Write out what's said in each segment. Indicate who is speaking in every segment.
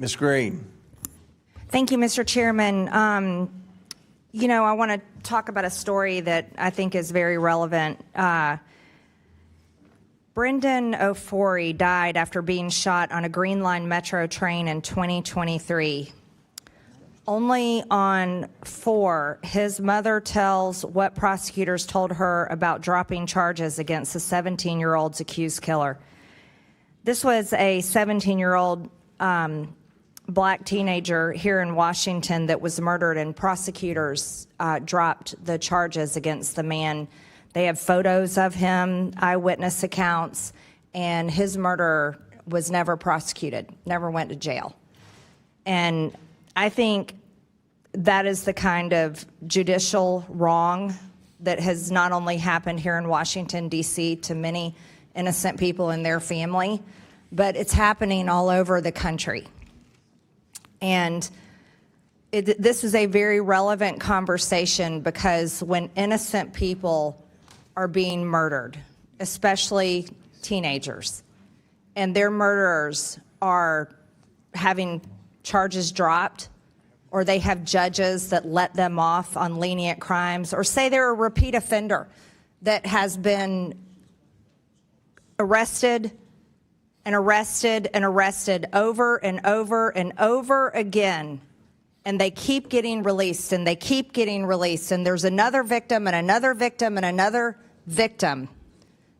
Speaker 1: Ms. Greene.
Speaker 2: Thank you, Mr. Chairman. I want to talk about a story that I think is very relevant. Brendan Ofori died after being shot on a Green Line Metro train in 2023. Only on 4, his mother tells what prosecutors told her about dropping charges against the 17-year-old's accused killer. This was a 17-year-old black teenager here in Washington that was murdered, and prosecutors dropped the charges against the man. They have photos of him, eyewitness accounts, and his murderer was never prosecuted, never went to jail. And I think that is the kind of judicial wrong that has not only happened here in Washington, D.C. to many innocent people and their family, but it's happening all over the country. And this is a very relevant conversation because when innocent people are being murdered, especially teenagers, and their murderers are having charges dropped, or they have judges that let them off on lenient crimes, or say they're a repeat offender that has been arrested and arrested and arrested over and over and over again, and they keep getting released and they keep getting released, and there's another victim and another victim and another victim.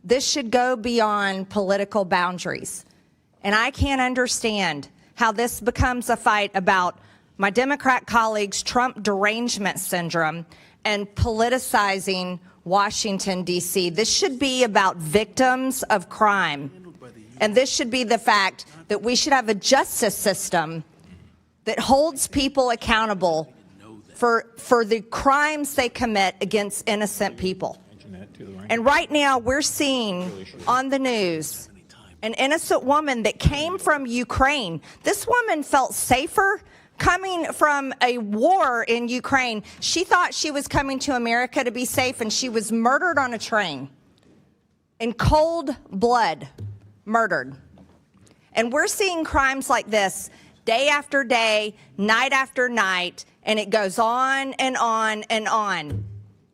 Speaker 2: This should go beyond political boundaries. And I can't understand how this becomes a fight about my Democrat colleagues' Trump derangement syndrome and politicizing Washington, D.C. This should be about victims of crime. And this should be the fact that we should have a justice system that holds people accountable for the crimes they commit against innocent people. And right now we're seeing on the news an innocent woman that came from Ukraine. This woman felt safer coming from a war in Ukraine. She thought she was coming to America to be safe, and she was murdered on a train in cold blood, murdered. And we're seeing crimes like this day after day, night after night, and it goes on and on and on.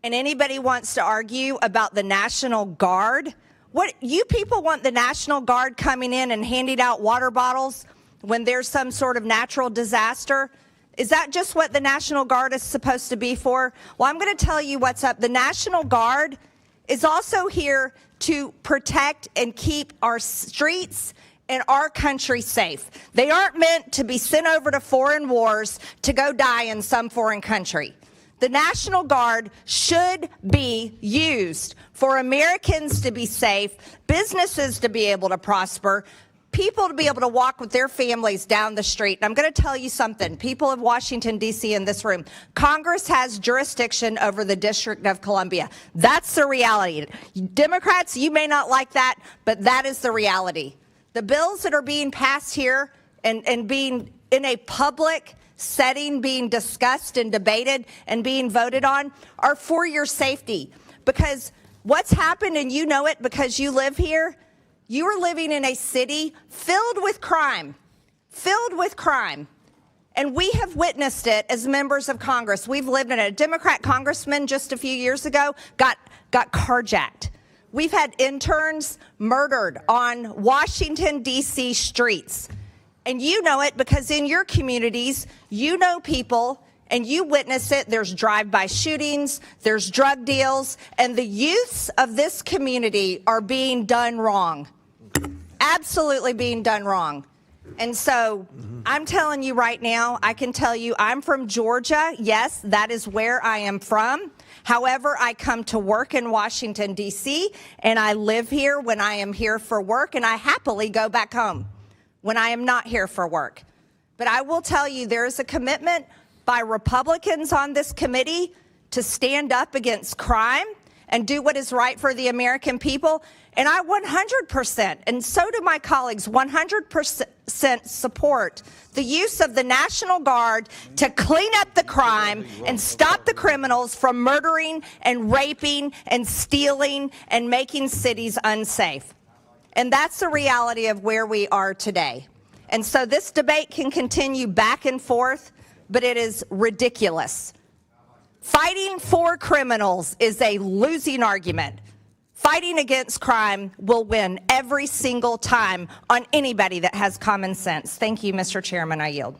Speaker 2: And anybody wants to argue about the National Guard? What, you people want the National Guard coming in and handing out water bottles when there's some sort of natural disaster? Is that just what the National Guard is supposed to be for? Well, I'm going to tell you what's up. The National Guard is also here to protect and keep our streets and our country safe. They aren't meant to be sent over to foreign wars to go die in some foreign country. The National Guard should be used for Americans to be safe, businesses to be able to prosper, people to be able to walk with their families down the street. And I'm going to tell you something, people of Washington, D.C. in this room, Congress has jurisdiction over the District of Columbia. That's the reality. Democrats, you may not like that, but that is the reality. The bills that are being passed here and being in a public setting, being discussed and debated and being voted on are for your safety. Because what's happened, and you know it because you live here, you are living in a city filled with crime, And we have witnessed it as members of Congress. We've lived in it. A Democrat congressman just a few years ago got carjacked. We've had interns murdered on Washington, D.C. streets. And you know it because in your communities, you know people and you witness it. There's drive-by shootings, there's drug deals, and the youths of this community are being done wrong. Absolutely being done wrong. And so I'm telling you right now, I can tell you I'm from Georgia. Yes, that is where I am from. However, I come to work in Washington, D.C., and I live here when I am here for work, and I happily go back home when I am not here for work. But I will tell you there is a commitment by Republicans on this committee to stand up against crime and do what is right for the American people. And I 100%, and so do my colleagues, 100% support the use of the National Guard to clean up the crime and stop the criminals from murdering and raping and stealing and making cities unsafe. And that's the reality of where we are today. And so this debate can continue back and forth, but it is ridiculous. Fighting for criminals is a losing argument. Fighting against crime will win every single time on anybody that has common sense. Thank you, Mr. Chairman. I yield.